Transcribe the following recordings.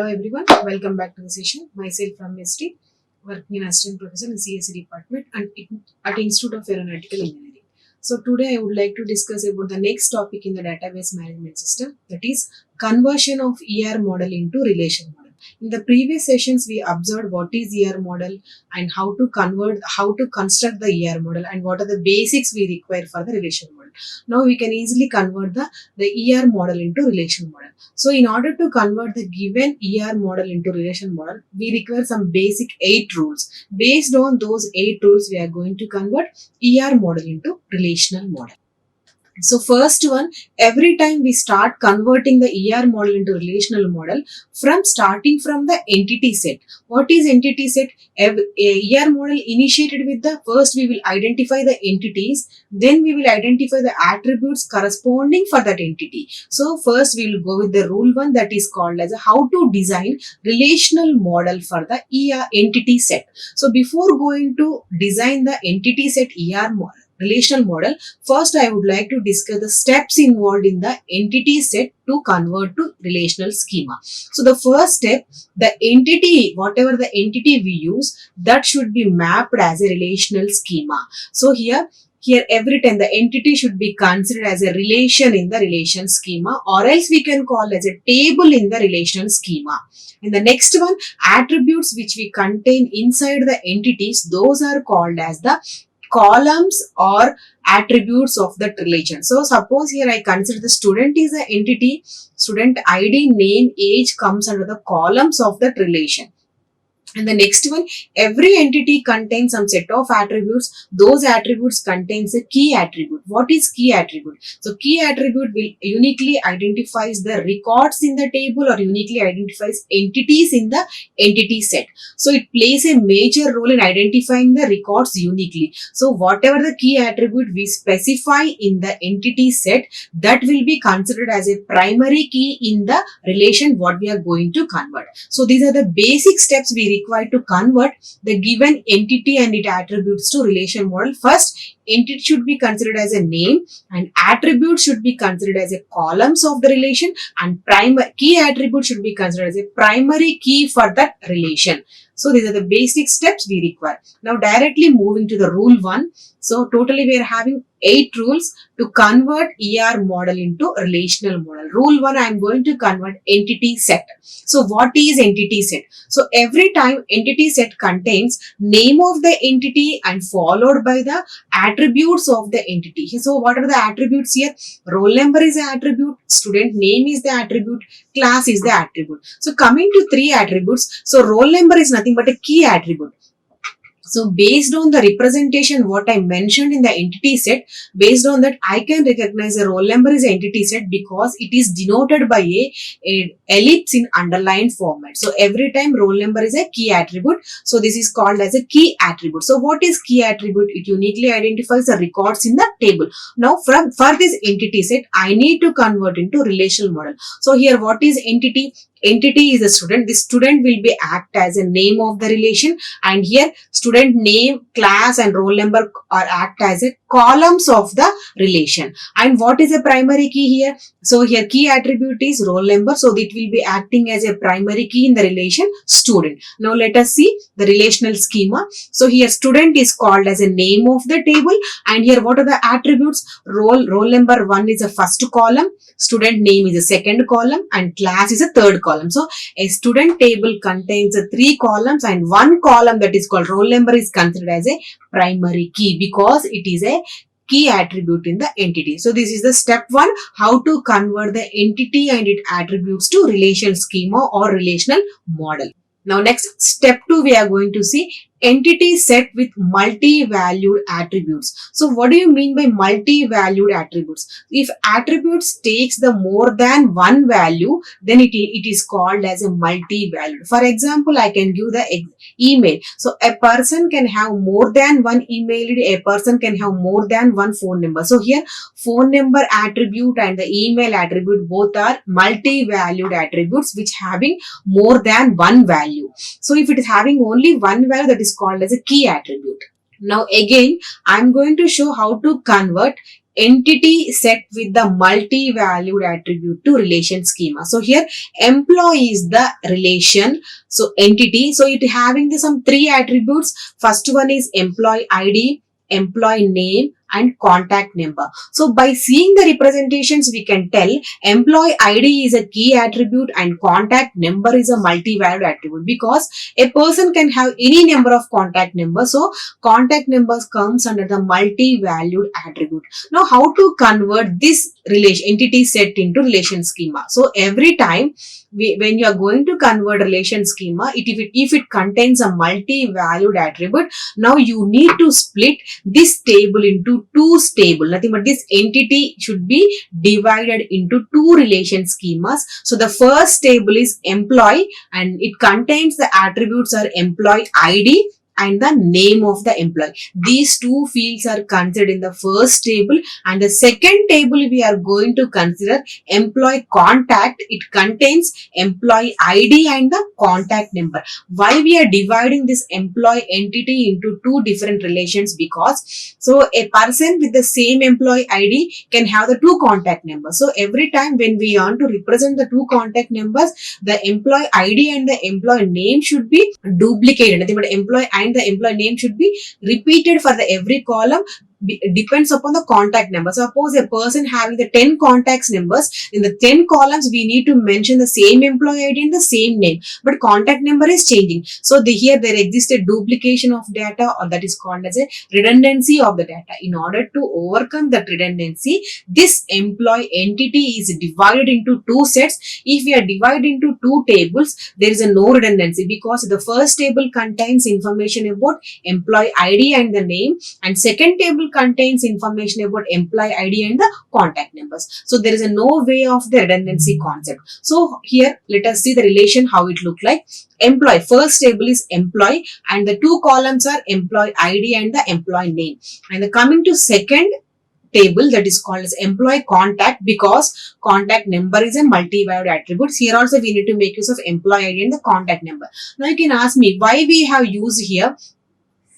Hello everyone, welcome back to the session. Myself from MST, working in assistant professor in CSE department and at Institute of Aeronautical Engineering. So today I would like to discuss about the next topic in the database management system, that is conversion of ER model into relation model. In the previous sessions, we observed what is ER model and how to construct the ER model and what are the basics we require for the relation model. Now we can easily convert the ER model into relation model. So in order to convert the given ER model into relation model, we require some basic 8 rules. Based on those 8 rules, we are going to convert ER model into relational model. So first one, every time we start converting the ER model into relational model, starting from the entity set. What is entity set? ER model initiated with the first we will identify the entities, then we will identify the attributes corresponding for that entity. So first we will go with the rule 1, that is called as how to design relational model for the ER entity set. So before going to design the entity set ER model, relational model, first I would like to discuss the steps involved in the entity set to convert to relational schema. So the first step, the entity, whatever the entity we use, that should be mapped as a relational schema. So here every time the entity should be considered as a relation in the relation schema, or else we can call as a table in the relational schema. And the next one, attributes which we contain inside the entities, those are called as the columns or attributes of that relation. So suppose here I consider the student is an entity, student ID, name, age comes under the columns of that relation. And the next one, every entity contains some set of attributes. Those attributes contains a key attribute. What is key attribute? So key attribute will uniquely identifies the records in the table or uniquely identifies entities in the entity set. So it plays a major role in identifying the records uniquely. So whatever the key attribute we specify in the entity set, that will be considered as a primary key in the relation what we are going to convert. So these are the basic steps we required to convert the given entity and its attributes to relation model. First, entity should be considered as a name and attributes should be considered as a columns of the relation, and key attribute should be considered as a primary key for that relation. So these are the basic steps we require. Now directly moving to the rule 1. So totally we are having 8 rules to convert ER model into relational model. Rule 1, I am going to convert entity set. So what is entity set? So every time entity set contains name of the entity and followed by the attributes of the entity. So what are the attributes here? Roll number is the attribute, student name is the attribute, class is the attribute. So coming to 3 attributes, so roll number is nothing but a key attribute. So based on the representation what I mentioned in the entity set, based on that I can recognize the roll number is an entity set because it is denoted by a ellipse in underlined format. So every time roll number is a key attribute. So this is called as a key attribute. So what is key attribute? It uniquely identifies the records in the table. Now for this entity set, I need to convert into relational model. So here what is entity? Entity is a student. This student will be act as a name of the relation, and here student name, class and roll number are act as a columns of the relation. And what is a primary key here? So here key attribute is roll number, so it will be acting as a primary key in the relation student. Now let us see the relational schema. So here student is called as a name of the table, and here what are the attributes? Roll number 1 is a first column, student name is a second column, and class is a third column. So a student table contains 3 columns, and 1 column that is called roll number is considered as a primary key because it is a key attribute in the entity. So this is the step 1, how to convert the entity and its attributes to relational schema or relational model. Now next, step 2, we are going to see entity set with multi-valued attributes. So what do you mean by multi-valued attributes? If attributes takes the more than one value, then it is called as a multi-valued. For example, I can give the email. So a person can have more than one email ID, a person can have more than one phone number. So here phone number attribute and the email attribute both are multi-valued attributes which having more than one value. So if it is having only one value, that is called as a key attribute. Now again, I am going to show how to convert entity set with the multi-valued attribute to relation schema. So here employee is the relation, so entity, so it having the some three attributes. First one is employee ID, employee name and contact number. So by seeing the representations we can tell employee ID is a key attribute and contact number is a multi-valued attribute, because a person can have any number of contact numbers, so contact numbers comes under the multi-valued attribute. Now how to convert this relation entity set into relation schema? So every time when you are going to convert relation schema, if it contains a multi-valued attribute, now you need to split this table into two tables. Nothing but this entity should be divided into two relation schemas. So the first table is employee and it contains the attributes are employee ID and the name of the employee. These two fields are considered in the first table, and the second table we are going to consider employee contact. It contains employee ID and the contact number. Why we are dividing this employee entity into two different relations? Because so a person with the same employee ID can have the two contact numbers. So every time when we want to represent the two contact numbers, the employee ID and the employee name should be duplicated. Nothing but employee and the employee name should be repeated for the every column. Depends upon the contact number. Suppose a person having the 10 contacts numbers, in the 10 columns we need to mention the same employee ID and the same name, but contact number is changing. So here there exists a duplication of data, or that is called as a redundancy of the data. In order to overcome that redundancy, this employee entity is divided into two sets. If we are divided into two tables, there is a no redundancy, because the first table contains information about employee ID and the name, and second table contains information about employee ID and the contact numbers. So there is a no way of the redundancy concept. So here let us see the relation how it look like. Employee, first table is employee and the two columns are employee ID and the employee name. And coming to second table, that is called as employee contact, because contact number is a multi-valued attribute. Here also we need to make use of employee ID and the contact number. Now you can ask me why we have used here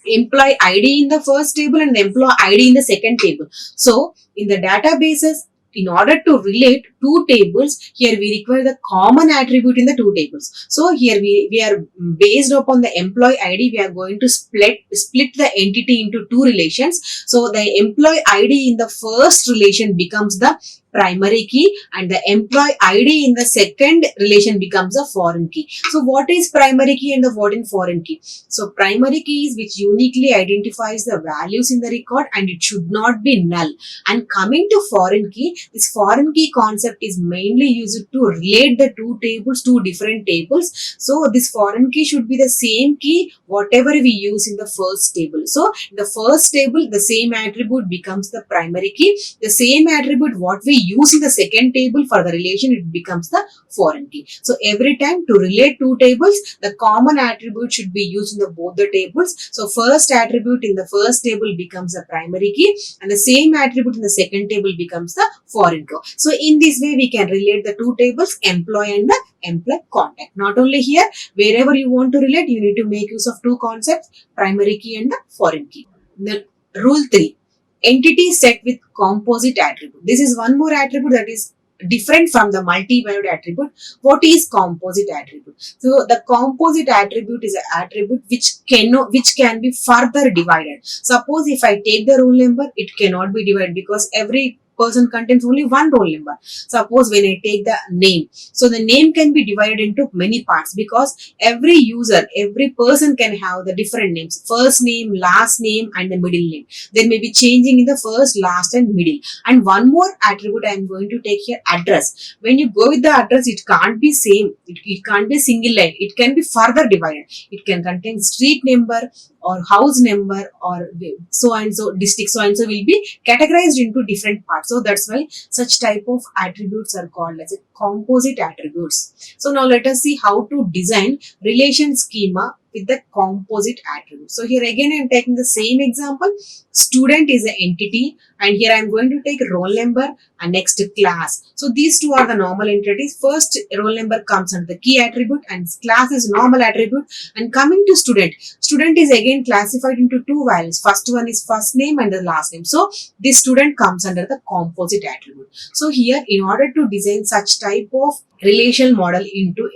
employee ID in the first table and the employee ID in the second table. So in the databases, in order to relate two tables, here we require the common attribute in the two tables. So here we are based upon the employee ID, we are going to split the entity into two relations. So the employee ID in the first relation becomes the primary key and the employee ID in the second relation becomes a foreign key. So what is primary key and the what in foreign key? So primary key is which uniquely identifies the values in the record and it should not be null. And coming to foreign key, this foreign key concept is mainly used to relate the two tables, two different tables. So this foreign key should be the same key whatever we use in the first table. So in the first table, the same attribute becomes the primary key. The same attribute what we use in the second table for the relation, it becomes the foreign key. So every time to relate two tables, the common attribute should be used in the both the tables. So first attribute in the first table becomes the primary key and the same attribute in the second table becomes the foreign key. So in this way we can relate the two tables, employee and the employee contact. Not only here, wherever you want to relate, you need to make use of two concepts, primary key and the foreign key. Then rule 3. Entity set with composite attribute. This is one more attribute that is different from the multi-valued attribute. What is composite attribute? So the composite attribute is an attribute which can be further divided. Suppose if I take the roll number, it cannot be divided because every person contains only one roll number. Suppose when I take the name, so the name can be divided into many parts because every user, every person can have the different names, first name, last name and the middle name. There may be changing in the first, last and middle. And one more attribute I am going to take here, address. When you go with the address, it can't be same, it can't be single line, it can be further divided. It can contain street number or house number or so and so, district so and so will be categorized into different parts. So that's why such type of attributes are called as a composite attributes. So now let us see how to design relation schema with the composite attribute. So here again I am taking the same example. Student is an entity, and here I am going to take roll number and next class. So these two are the normal entities. First roll number comes under the key attribute and class is normal attribute. And coming to student, student is again classified into two values. First one is first name and the last name. So this student comes under the composite attribute. So here, in order to design such type of relational model into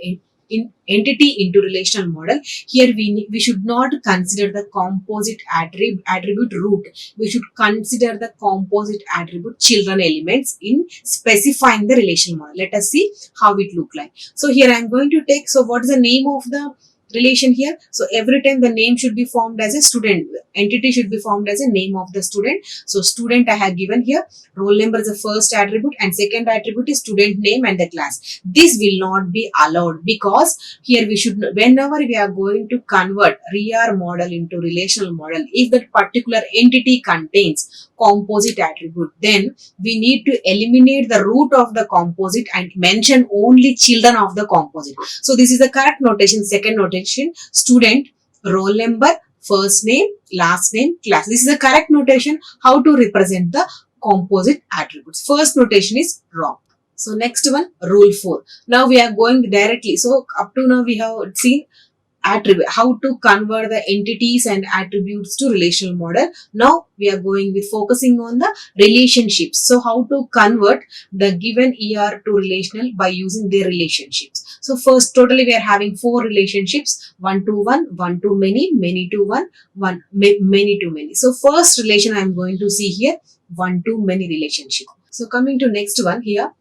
entity into relational model, here we should not consider the composite attribute root. We should consider the composite attribute children elements in specifying the relational model. Let us see how it look like. So here I am going to take, so what is the name of the relation here? So every time the name should be formed as a student, entity should be formed as a name of the student. So student I have given here, roll number is the first attribute and second attribute is student name and the class. This will not be allowed because here we should, whenever we are going to convert RER model into relational model, if that particular entity contains composite attribute, then we need to eliminate the root of the composite and mention only children of the composite. So this is the correct notation. Second notation, student, roll number, first name, last name, class. This is the correct notation how to represent the composite attributes. First notation is wrong. So next one, rule 4. Now we are going directly. So up to now we have seen attribute, how to convert the entities and attributes to relational model. Now we are going with focusing on the relationships. So how to convert the given ER to relational by using their relationships. So first, totally we are having 4 relationships: one to one, one to many, many to one, many to many. So first relation I am going to see here, one to many relationship. So coming to next one here,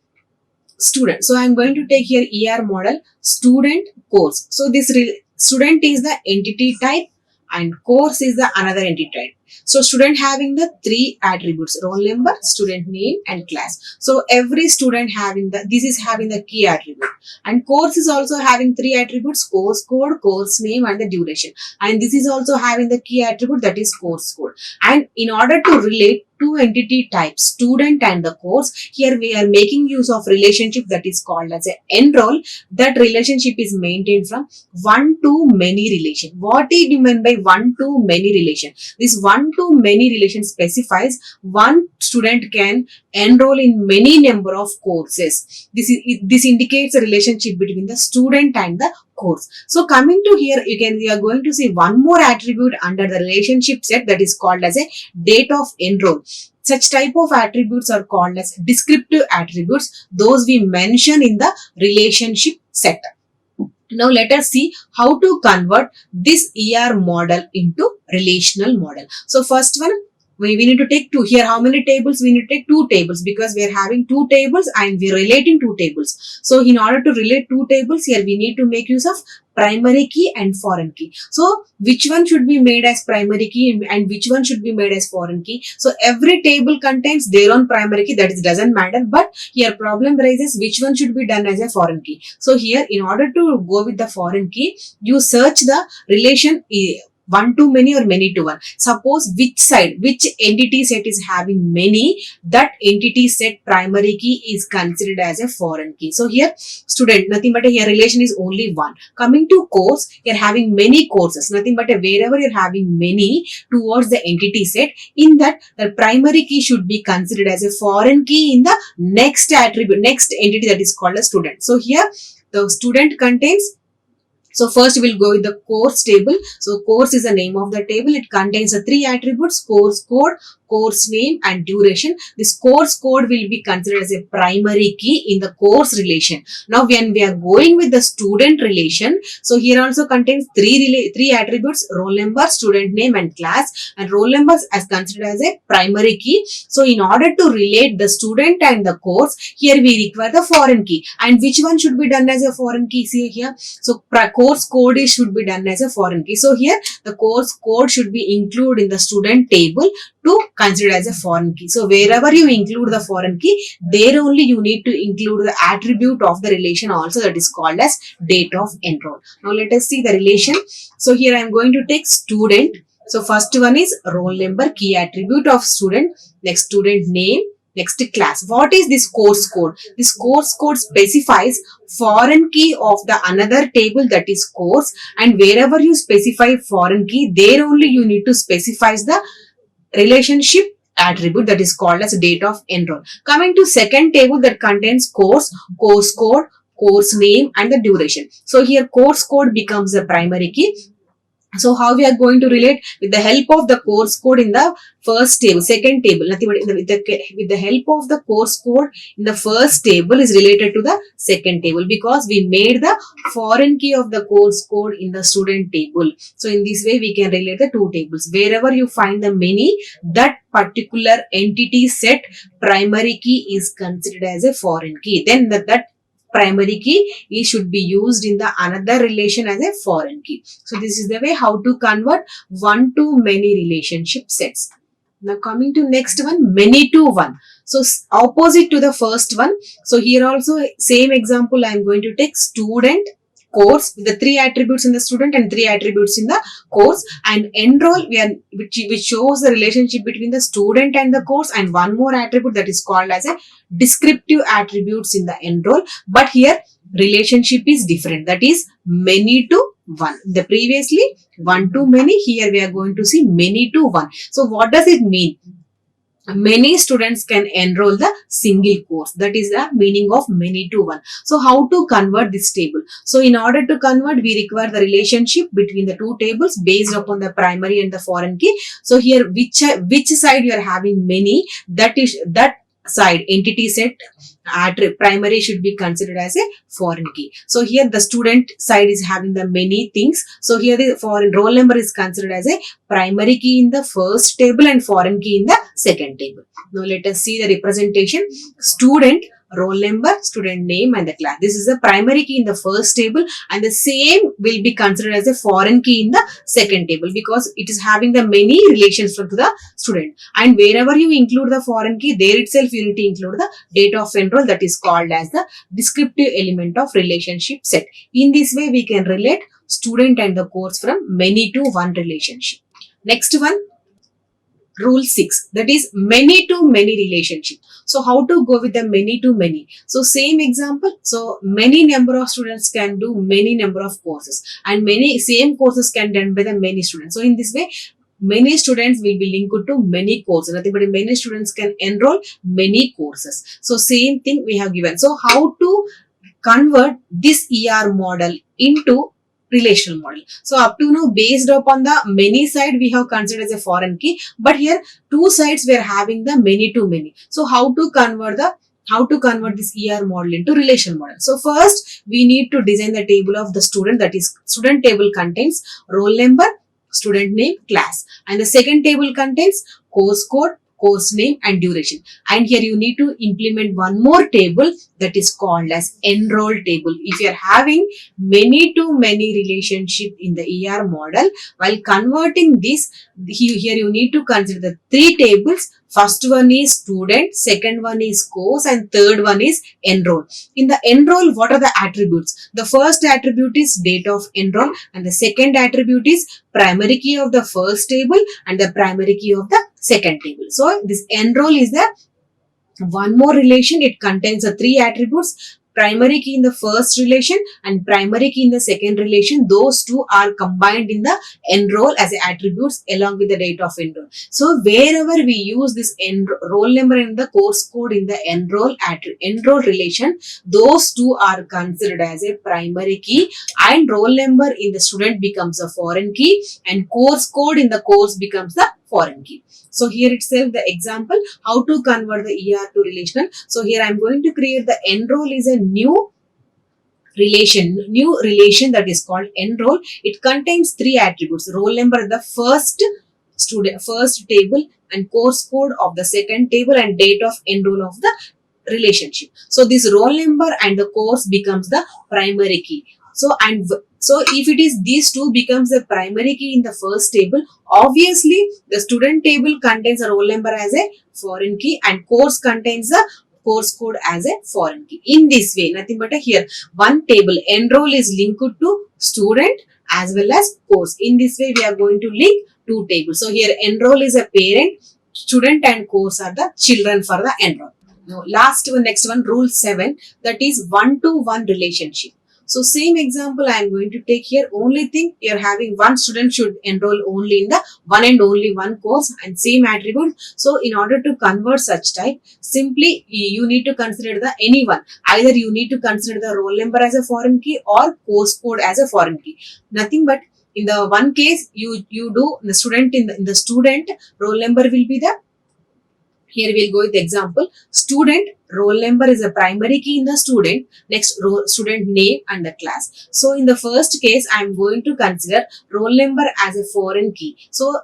student. So I am going to take here ER model, student, course. So this student is the entity type and course is the another entity type. So student having the 3 attributes: roll number, student name and class. So every student having the, this is having the key attribute, and course is also having 3 attributes: course code, course name and the duration. And this is also having the key attribute, that is course code. And in order to relate two entity types, student and the course, here we are making use of relationship that is called as a enroll. That relationship is maintained from one to many relation. What do you mean by one to many relation? This one to many relation specifies one student can enroll in many number of courses. This indicates a relationship between the student and the course. So coming to here, we are going to see one more attribute under the relationship set, that is called as a date of enroll. Such type of attributes are called as descriptive attributes. Those we mention in the relationship set. Now let us see how to convert this ER model into relational model. So first one, we need to take 2. Here how many tables? We need to take 2 tables because we are having 2 tables and we are relating 2 tables. So in order to relate 2 tables, here we need to make use of primary key and foreign key. So which one should be made as primary key and which one should be made as foreign key? So every table contains their own primary key, that is doesn't matter, but here problem arises which one should be done as a foreign key. So here in order to go with the foreign key, you search the relation one to many or many to one. Suppose which entity set is having many, that entity set primary key is considered as a foreign key. So here student, nothing but here relation is only one. Coming to course, you're having many courses, nothing but wherever you're having many towards the entity set, in that the primary key should be considered as a foreign key in the next attribute, next entity, that is called a student. So here the student contains, so first we'll go with the course table. So course is the name of the table. It contains the 3 attributes: course code, course name and duration. This course code will be considered as a primary key in the course relation. Now when we are going with the student relation, so here also contains 3 attributes: roll number, student name and class, and roll numbers as considered as a primary key. So in order to relate the student and the course, here we require the foreign key. And which one should be done as a foreign key? See here, so course code should be done as a foreign key. So here the course code should be included in the student table to consider as a foreign key. So wherever you include the foreign key, there only you need to include the attribute of the relation also, that is called as date of enroll. Now let us see the relation. So here I am going to take student. So first one is roll number, key attribute of student, next student name, Next, class. What is this course code? This course code specifies foreign key of the another table, that is course, and wherever you specify foreign key, there only you need to specify the relationship attribute, that is called as date of enroll. Coming to second table, that contains course, course code, course name and the duration. So here course code becomes the primary key. So how we are going to relate? With the help of the course code in the first table, second table, nothing but with the help of the course code in the first table is related to the second table, because we made the foreign key of the course code in the student table. So in this way we can relate the two tables. Wherever you find the many, that particular entity set primary key is considered as a foreign key. Then that primary key should be used in the another relation as a foreign key. So this is the way how to convert one to many relationship sets. Now coming to next one, many to one. So opposite to the first one. So here also same example I am going to take student, course, with the three attributes in the student and three attributes in the course, and enroll which shows the relationship between the student and the course, and one more attribute that is called as a descriptive attributes in the enroll. But here relationship is different, that is many to one. The previously one to many, here we are going to see many to one. So what does it mean? Many students can enroll the single course. That is the meaning of many to one. So how to convert this table? So in order to convert, we require the relationship between the two tables based upon the primary and the foreign key. So here which side you are having many, that side entity set primary should be considered as a foreign key. So here the student side is having the many things. So here the foreign roll number is considered as a primary key in the first table and foreign key in the second table. Now let us see the representation. Student, roll number, student name and the class. This is the primary key in the first table, and the same will be considered as a foreign key in the second table, because it is having the many relations to the student. And wherever you include the foreign key, there itself you need to include the date of enroll, that is called as the descriptive element of relationship set. In this way we can relate student and the course from many to one relationship. Next one, rule 6, that is many to many relationship. So how to go with the many to many? So same example. So many number of students can do many number of courses, and many same courses can done by the many students. So in this way many students will be linked to many courses. Nothing but many students can enroll many courses. So same thing we have given. So how to convert this ER model into relational model? So up to now, based upon the many side, we have considered as a foreign key, but here two sides we are having the many to many. So how to convert this ER model into relational model? So first we need to design the table of the student, that is student table contains roll number, student name, class, and the second table contains course code, course name and duration. And here you need to implement one more table, that is called as enroll table. If you are having many to many relationship in the ER model, while converting this, here you need to consider the three tables. First one is student, second one is course, and third one is enroll. In the enroll, what are the attributes? The first attribute is date of enroll, and the second attribute is primary key of the first table and the primary key of the second table. So this enroll is the one more relation. It contains the three attributes: primary key in the first relation and primary key in the second relation. Those two are combined in the enroll as attributes along with the date of enroll. So wherever we use this roll number and the course code in the enroll relation, those two are considered as a primary key, and roll number in the student becomes a foreign key, and course code in the course becomes the foreign key. So here itself the example how to convert the ER to relational. So here I am going to create the enroll is a new relation that is called enroll. It contains three attributes: roll number the first table, and course code of the second table, and date of enroll of the relationship. So this roll number and the course becomes the primary key. So if it is these two becomes the primary key in the first table, obviously the student table contains a roll number as a foreign key, and course contains the course code as a foreign key. In this way, nothing but here one table enroll is linked to student as well as course. In this way we are going to link two tables. So here enroll is a parent student and course are the children for the enroll. Now, next one, rule 7, that is one-to-one relationship. So same example I am going to take here. Only thing, you're having one student should enroll only in the one and only one course and same attribute. So in order to convert such type, simply you need to consider the anyone. Either you need to consider the roll number as a foreign key or course code as a foreign key. Nothing but in the one case you do the student in the student roll number will be the, here we'll go with the example. Student roll number is a primary key in the student. Next, student name and the class. So in the first case, I am going to consider roll number as a foreign key. So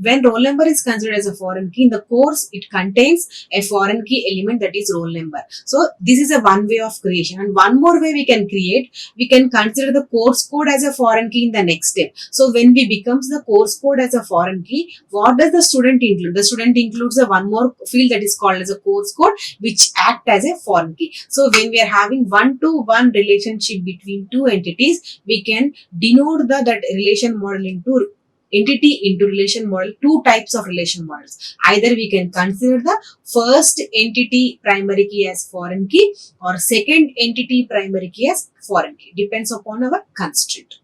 when roll number is considered as a foreign key in the course, it contains a foreign key element, that is roll number. So this is a one way of creation, and one more way we can create. We can consider the course code as a foreign key in the next step. So when we becomes the course code as a foreign key, what does the student include? The student includes a one more field that is called as a course code, which act as a foreign key. So when we are having one-to-one relationship between two entities, we can denote that relation model into entity into relation model, two types of relation models. Either we can consider the first entity primary key as foreign key or second entity primary key as foreign key. Depends upon our constraint.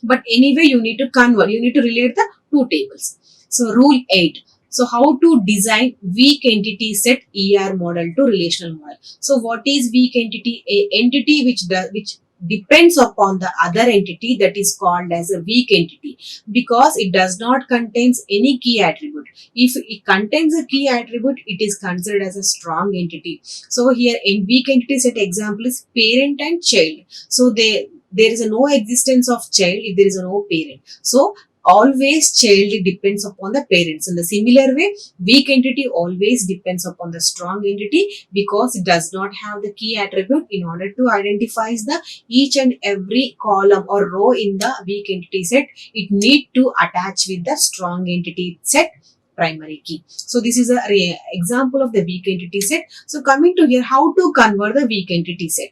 But anyway, you need to convert, you need to relate the two tables. So rule 8. So how to design weak entity set ER model to relational model. So what is weak entity? A entity which depends upon the other entity, that is called as a weak entity, because it does not contains any key attribute. If it contains a key attribute, it is considered as a strong entity. So here in weak entity set example is parent and child. So there is no existence of child if there is no parent. So always child depends upon the parents. In the similar way, weak entity always depends upon the strong entity because it does not have the key attribute. In order to identify the each and every column or row in the weak entity set, it need to attach with the strong entity set primary key. So this is a example of the weak entity set. So coming to here, how to convert the weak entity set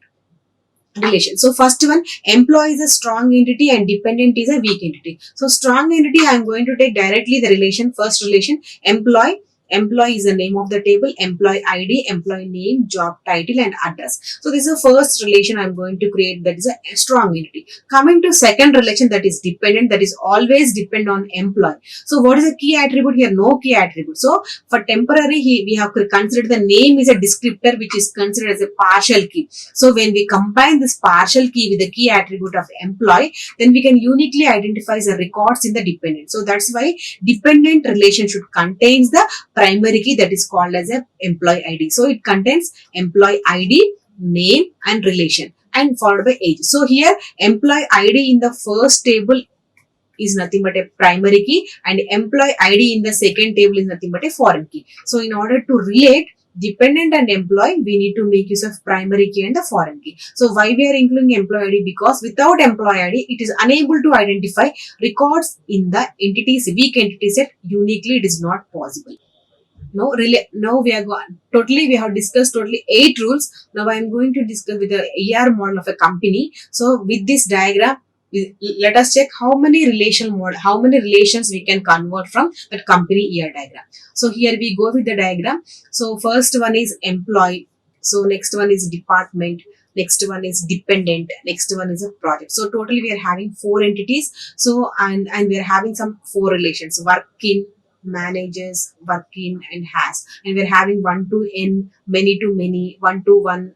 relation. So first one, employee is a strong entity and dependent is a weak entity. So strong entity, I am going to take directly the relation, first relation, employee. Employee is the name of the table, employee ID, employee name, job title and address. So this is the first relation I am going to create, that is a strong entity. Coming to second relation, that is dependent, that is always depend on employee. So what is the key attribute here? No key attribute. So for temporary, we have considered the name is a descriptor which is considered as a partial key. So when we combine this partial key with the key attribute of employee, then we can uniquely identify the records in the dependent. So that's why dependent relation should contains the primary key, that is called as a employee ID. So it contains employee ID, name and relation and followed by age. So here employee ID in the first table is nothing but a primary key and employee ID in the second table is nothing but a foreign key. So in order to relate dependent and employee, we need to make use of primary key and the foreign key. So why we are including employee ID? Because without employee ID, it is unable to identify records in the entities, weak entity set uniquely. It is not possible. Now we have discussed totally 8 rules. Now I am going to discuss with the ER model of a company. So with this diagram, let us check how many relations we can convert from that company ER diagram. So here we go with the diagram. So first one is employee. So next one is department. Next one is dependent. Next one is a project. So totally we are having 4 entities. So and we are having some 4 relations: working, manages, working and has, and we're having one to n, many to many, one to one,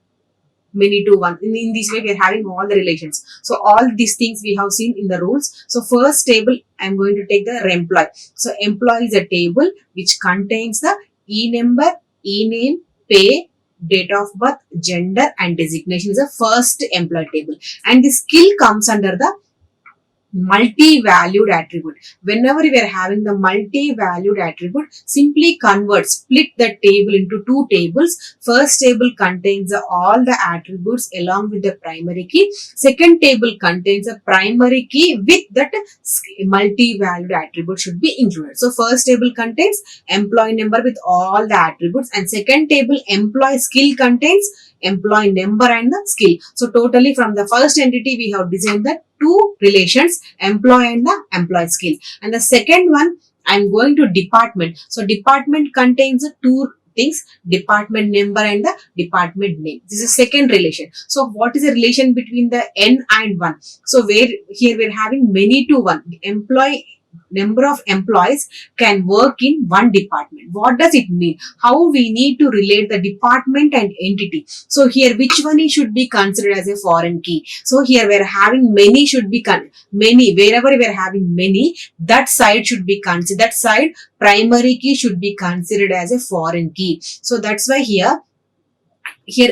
many to one. In this way we are having all the relations. So all these things we have seen in the rules. So first table I'm going to take the employee. So employee is a table which contains the e number, e name, pay, date of birth, gender and designation is the first employee table, and the skill comes under the multi-valued attribute. Whenever we are having the multi-valued attribute, simply split the table into 2 tables. First table contains all the attributes along with the primary key. Second table contains a primary key with that multi-valued attribute should be included. So first table contains employee number with all the attributes, and second table employee skill contains employee number and the skill. So totally from the first entity we have designed the 2 relations, employee and the employee skill, and the second one I'm going to department. So department contains the two things, department number and the department name. This is second relation. So what is the relation between the n and 1? So where here we're having many to one. Employee number of employees can work in one department. What does it mean? How we need to relate the department and entity. So here which one should be considered as a foreign key? So here we're having many should be many, wherever we're having many, that side should be considered, that side primary key should be considered as a foreign key. So that's why here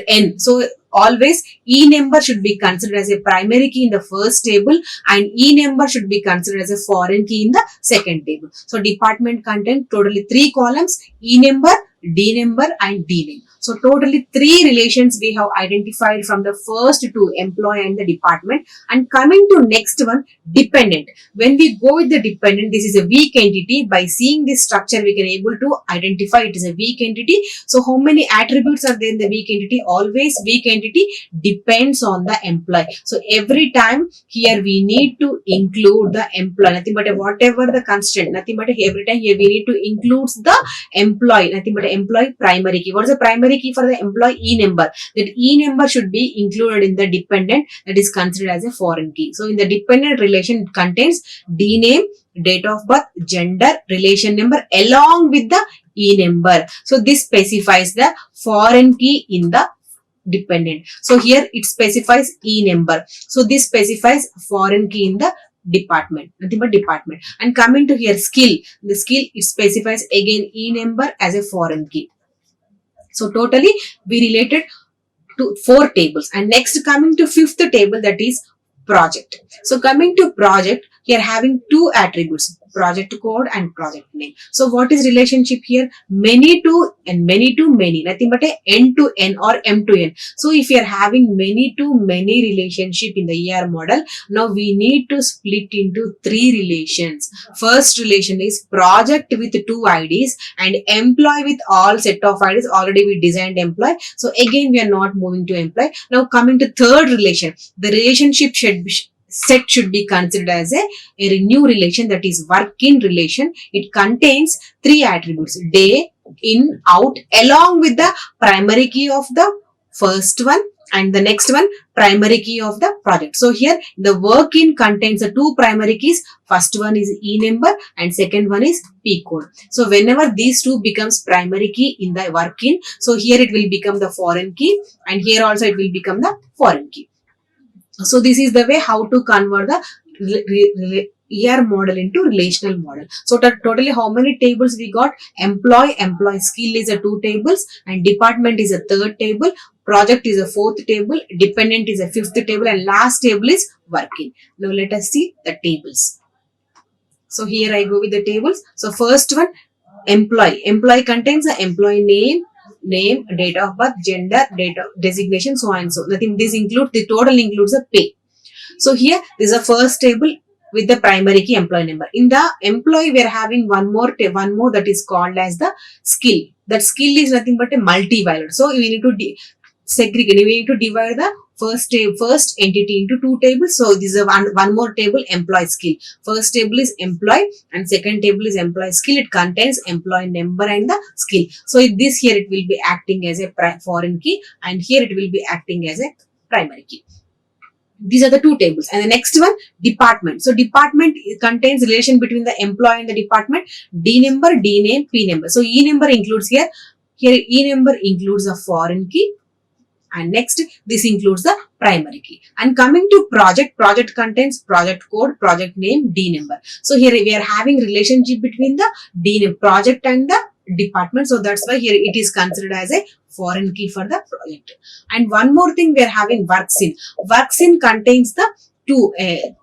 n. So always E number should be considered as a primary key in the first table and E number should be considered as a foreign key in the second table. So department contain totally 3 columns, E number, D number and D name. So totally 3 relations we have identified from the first two, employee and the department. And coming to next one, dependent. When we go with the dependent, this is a weak entity. By seeing this structure, we can able to identify it is a weak entity. So how many attributes are there in the weak entity? Always weak entity depends on the employee. So every time here we need to include the employee, nothing but whatever the constant, nothing but every time here we need to include the employee, nothing but employee primary key. What is the primary key for the employee? E number. That E number should be included in the dependent, that is considered as a foreign key. So in the dependent relation, it contains D name, date of birth, gender, relation number along with the E number. So this specifies the foreign key in the dependent. So here it specifies E number. So this specifies foreign key in the department, nothing but department. And coming to here skill, the skill it specifies again E number as a foreign key. So totally we related to 4 tables. And next coming to 5th table, that is project. So coming to project, here having 2 attributes, project code and project name. So what is relationship here? Many to and many to many, nothing but a n to n or m to n. So if you are having many to many relationship in the ER model, now we need to split into 3 relations. First relation is project with 2 IDs and employee with all set of IDs. Already we designed employee. So again we are not moving to employee. Now coming to third relation, the relationship set should be considered as a new relation, that is work in relation. It contains 3 attributes, day, in, out, along with the primary key of the first one and the next one primary key of the project. So here the work in contains the 2 primary keys. First one is E number and second one is P code. So whenever these 2 becomes primary key in the work in, so here it will become the foreign key and here also it will become the foreign key. So this is the way how to convert the ER model into relational model. So totally how many tables we got? Employee skill is a 2 tables and department is a 3rd table, project is a 4th table, dependent is a 5th table and last table is working. Now let us see the tables. So here I go with the tables. So first one, employee. Employee contains the employee name, date of birth, gender, date of designation, so on and so. Nothing. This includes the total includes the pay. So here this is a first table with the primary key employee number. In the employee we are having one more that is called as the skill. That skill is nothing but a multi-valued. So we need to segregate. We need to divide the first entity into 2 tables. So this is one more table, employee skill. First table is employee and second table is employee skill. It contains employee number and the skill. So this here it will be acting as a foreign key and here it will be acting as a primary key. These are the 2 tables. And the next one, department. So department contains relation between the employee and the department. D number, D name, P number. So E number includes here E number includes a foreign key. And next, this includes the primary key. And coming to project contains project code, project name, D number. So here we are having relationship between the D name, project and the department. So that's why here it is considered as a foreign key for the project. And one more thing, we are having works in. Works in contains the 2,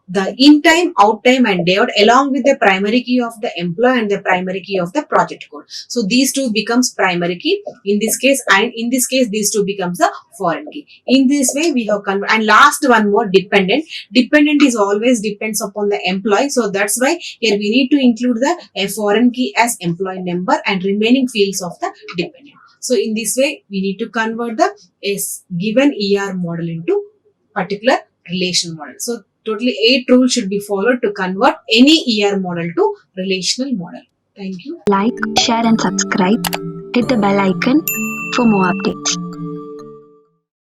the in time, out time and day out along with the primary key of the employee and the primary key of the project code. So these 2 becomes primary key in this case and in this case these 2 becomes the foreign key. In this way we have converted. And last one more, dependent. Dependent is always depends upon the employee. So that's why here we need to include a foreign key as employee number and remaining fields of the dependent. So in this way we need to convert the given ER model into particular relational model. So totally 8 rules should be followed to convert any ER model to relational model. Thank you. Like, share, and subscribe. Hit the bell icon for more updates.